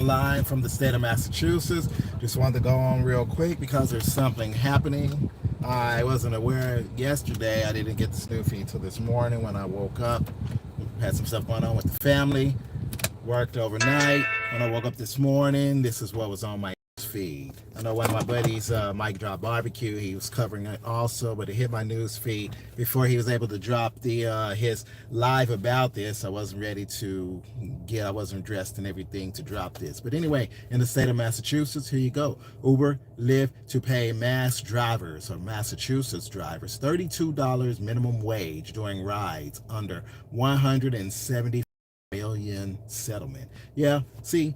Live from the state of Massachusetts. Just wanted to go on real quick because there's something happening. I wasn't aware yesterday. I didn't get the snooze feed until this morning when I woke up. Had some stuff going on with the family. Worked overnight. When I woke up this morning, this is what was on my feed. I know one of my buddies, Mike Drop Barbecue, he was covering it also, but it hit my news feed before he was able to drop the his live about this. I wasn't ready to I wasn't dressed and everything to drop this. But anyway, in the state of Massachusetts, here you go. Uber, Lyft to pay mass drivers or Massachusetts drivers $32 minimum wage during rides under 170 million settlement. Yeah, see,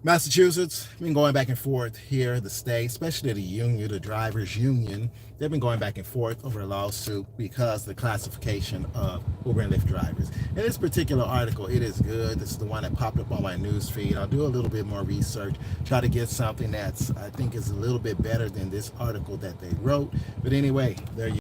Massachusetts been going back and forth here, the state, especially the union, the drivers union. They've been going back and forth over a lawsuit because the classification of Uber and Lyft drivers. In this particular article, it is good. This is the one that popped up on my news feed. I'll do a little bit more research, try to get something that's I think is a little bit better than this article that they wrote. But anyway, there you go.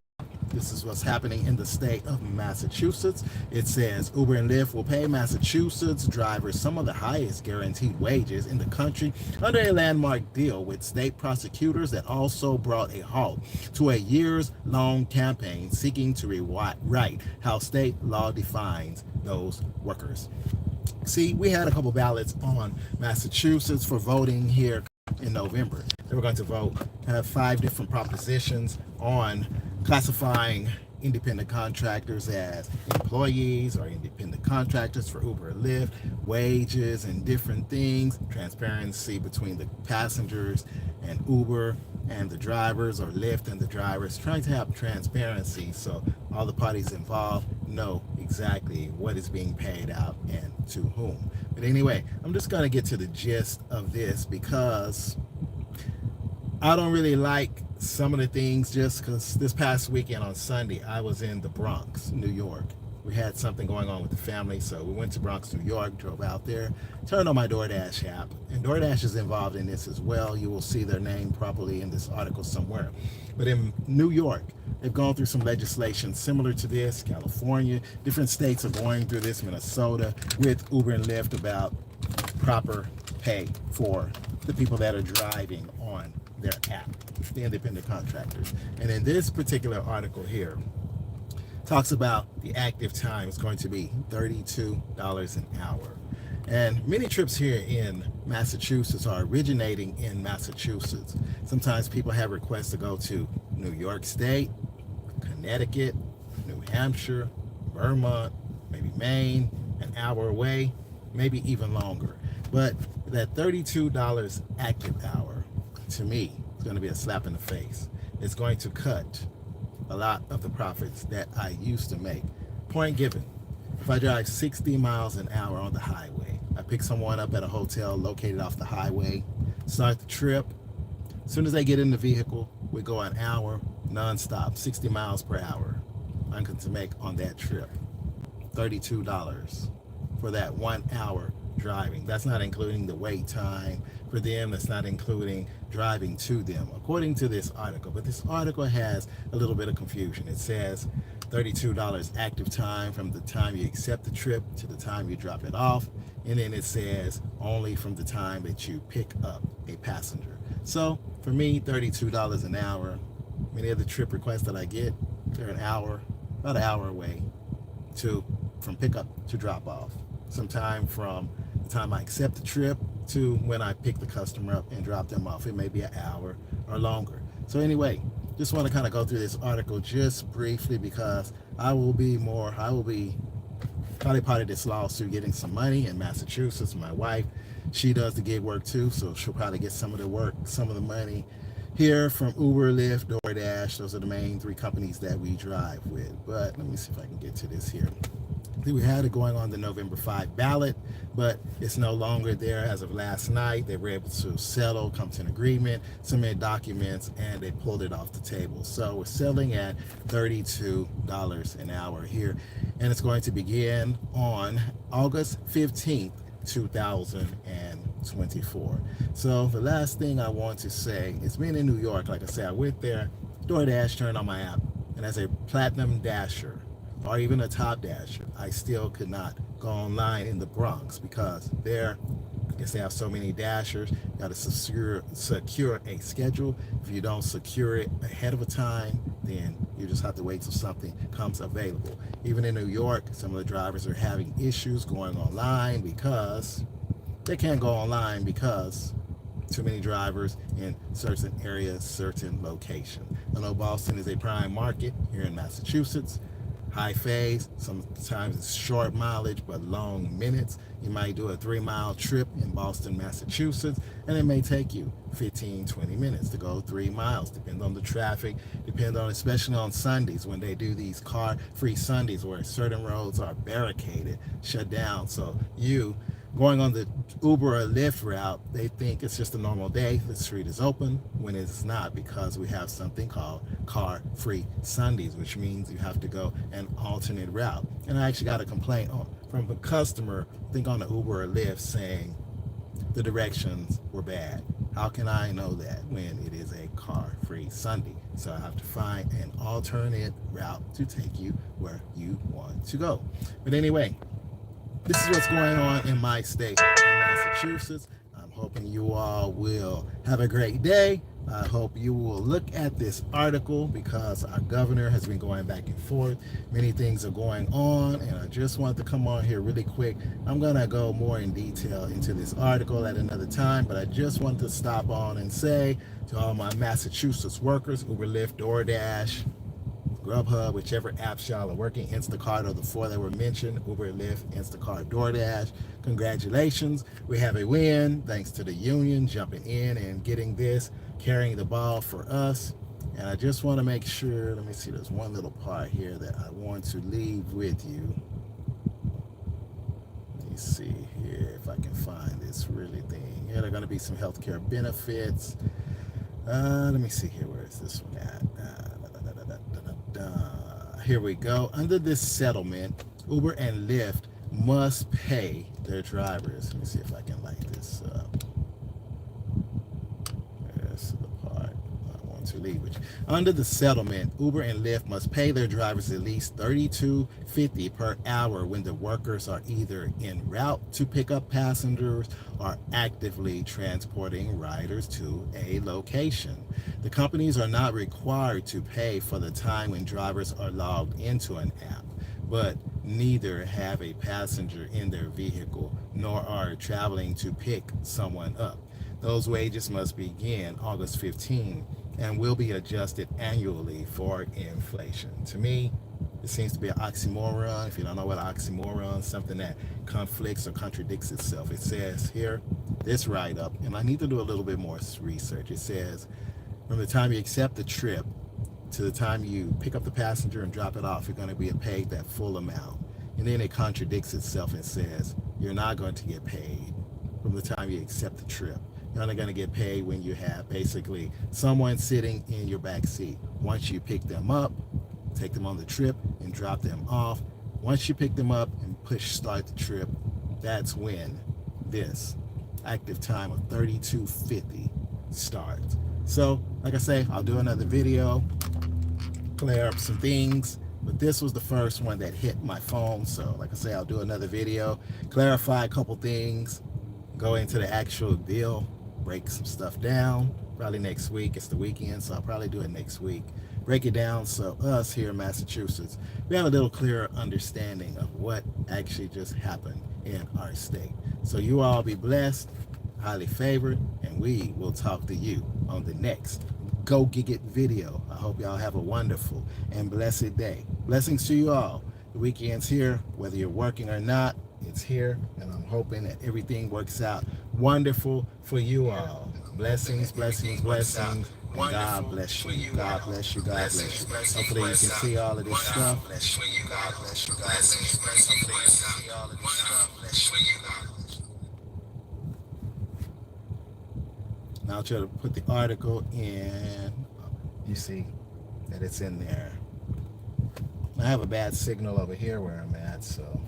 This is what's happening in the state of Massachusetts. It says Uber and Lyft will pay Massachusetts drivers some of the highest guaranteed wages in the country under a landmark deal with state prosecutors that also brought a halt to a years-long campaign seeking to rewrite how state law defines those workers. See, we had a couple ballots on Massachusetts for voting here in November. They were going to vote, have 5 different propositions on classifying independent contractors as employees or independent contractors for Uber or Lyft, wages and different things, transparency between the passengers and Uber and the drivers, or Lyft and the drivers, trying to have transparency so all the parties involved know exactly what is being paid out and to whom. But anyway, I'm just going to get to the gist of this because I don't really like some of the things just because this past weekend on Sunday, I was in the Bronx, New York. We had something going on with the family, so we went to Bronx, New York, drove out there, turned on my DoorDash app, and DoorDash is involved in this as well. You will see their name properly in this article somewhere. But in New York, they've gone through some legislation similar to this. California, different states are going through this, Minnesota, with Uber and Lyft about proper pay for the people that are driving on their app, the independent contractors. And in this particular article here, talks about the active time is going to be $32 an hour. And many trips here in Massachusetts are originating in Massachusetts. Sometimes people have requests to go to New York State, Connecticut, New Hampshire, Vermont, maybe Maine, an hour away, maybe even longer. But that $32 active hour, to me, is going to be a slap in the face. It's going to cut a lot of the profits that I used to make. Point given, if I drive 60 miles an hour on the highway, I pick someone up at a hotel located off the highway, start the trip. As soon as they get in the vehicle, we go an hour nonstop, 60 miles per hour. I'm going to make on that trip $32 for that 1 hour driving. That's not including the wait time for them. That's not including driving to them, according to this article. But this article has a little bit of confusion. It says $32 active time from the time you accept the trip to the time you drop it off. And then it says only from the time that you pick up a passenger. So for me, $32 an hour. Many of the trip requests that I get, they're about an hour away from pickup to drop off. Sometime from the time I accept the trip to when I pick the customer up and drop them off. It may be an hour or longer. So anyway, just want to kind of go through this article just briefly because I will be probably part of this lawsuit getting some money in Massachusetts. My wife, she does the gig work too, so she'll probably get some of the work, some of the money here from Uber, Lyft, DoorDash. Those are the main 3 companies that we drive with. But let me see if I can get to this here. We had it going on the November 5 ballot, but it's no longer there as of last night. They were able to settle, come to an agreement, submit documents, and they pulled it off the table. So we're selling at $32 an hour here, and it's going to begin on August 15th, 2024. So the last thing I want to say is being in New York, like I said, I went there, DoorDash turned on my app, and as a platinum dasher, or even a top dasher, I still could not go online in the Bronx because their Because they have so many dashers, you got to secure a schedule. If you don't secure it ahead of a time, then you just have to wait till something comes available. Even in New York, some of the drivers are having issues going online because they can't go online because too many drivers in certain areas, certain location. I know Boston is a prime market here in Massachusetts. High phase, sometimes it's short mileage but long minutes. You might do a 3-mile trip in Boston, Massachusetts, and it may take you 15-20 minutes to go 3 miles. Depends on the traffic, depends on, especially on Sundays when they do these car-free Sundays where certain roads are barricaded, shut down. So you going on the Uber or Lyft route, they think it's just a normal day. The street is open when it's not, because we have something called car-free Sundays, which means you have to go an alternate route. And I actually got a complaint from a customer, I think on the Uber or Lyft, saying the directions were bad. How can I know that when it is a car-free Sunday? So I have to find an alternate route to take you where you want to go. But anyway, this is what's going on in my state, in Massachusetts. I'm hoping you all will have a great day. I hope you will look at this article, because our governor has been going back and forth. Many things are going on, and I just wanted to come on here really quick. I'm going to go more in detail into this article at another time, but I just wanted to stop on and say to all my Massachusetts workers, Uber, Lyft, DoorDash, Grubhub, whichever apps y'all are working, Instacart are the 4 that were mentioned, Uber, Lyft, Instacart, DoorDash. Congratulations. We have a win thanks to the union jumping in and getting this, carrying the ball for us. And I just want to make sure, let me see, there's one little part here that I want to leave with you. Let me see here if I can find this really thing. Yeah, there are going to be some healthcare benefits. Let me see here, where is this one at? Here we go. Under this settlement, Uber and Lyft must pay their drivers. Let me see if I can light this up. There's the part I want to leave with you. Under the settlement, Uber and Lyft must pay their drivers at least $32.50 per hour when the workers are either en route to pick up passengers or actively transporting riders to a location. The companies are not required to pay for the time when drivers are logged into an app, but neither have a passenger in their vehicle nor are traveling to pick someone up. Those wages must begin August 15 and will be adjusted annually for inflation. To me, it seems to be an oxymoron. If you don't know what oxymoron, something that conflicts or contradicts itself. It says here, this write-up, and I need to do a little bit more research. It says, from the time you accept the trip to the time you pick up the passenger and drop it off, you're going to be paid that full amount. And then it contradicts itself and says, you're not going to get paid from the time you accept the trip. You're only going to get paid when you have basically someone sitting in your back seat. Once you pick them up, take them on the trip and drop them off. Once you pick them up and push start the trip, that's when this active time of $32.50 starts. So, like I say, I'll do another video, clear up some things, but this was the first one that hit my phone. So, like I say, I'll do another video, clarify a couple things, go into the actual deal, break some stuff down. Probably next week. It's the weekend, so I'll probably do it next week. Break it down so us here in Massachusetts, we have a little clearer understanding of what actually just happened in our state. So you all be blessed, highly favored, and we will talk to you on the next Go Gig It video. I hope y'all have a wonderful and blessed day. Blessings to you all. The weekend's here, whether you're working or not, it's here, and I'm hoping that everything works out wonderful for you all. Blessings, blessings, blessings. And God bless you. God bless you. God bless you. Hopefully you can see all of this stuff. God bless you. God bless you. God bless you. Hopefully you can see all of this stuff. Now I'll try to put the article in. You see that it's in there. I have a bad signal over here where I'm at, so.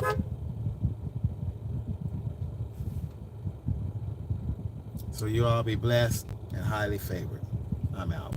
So you all be blessed and highly favored. I'm out.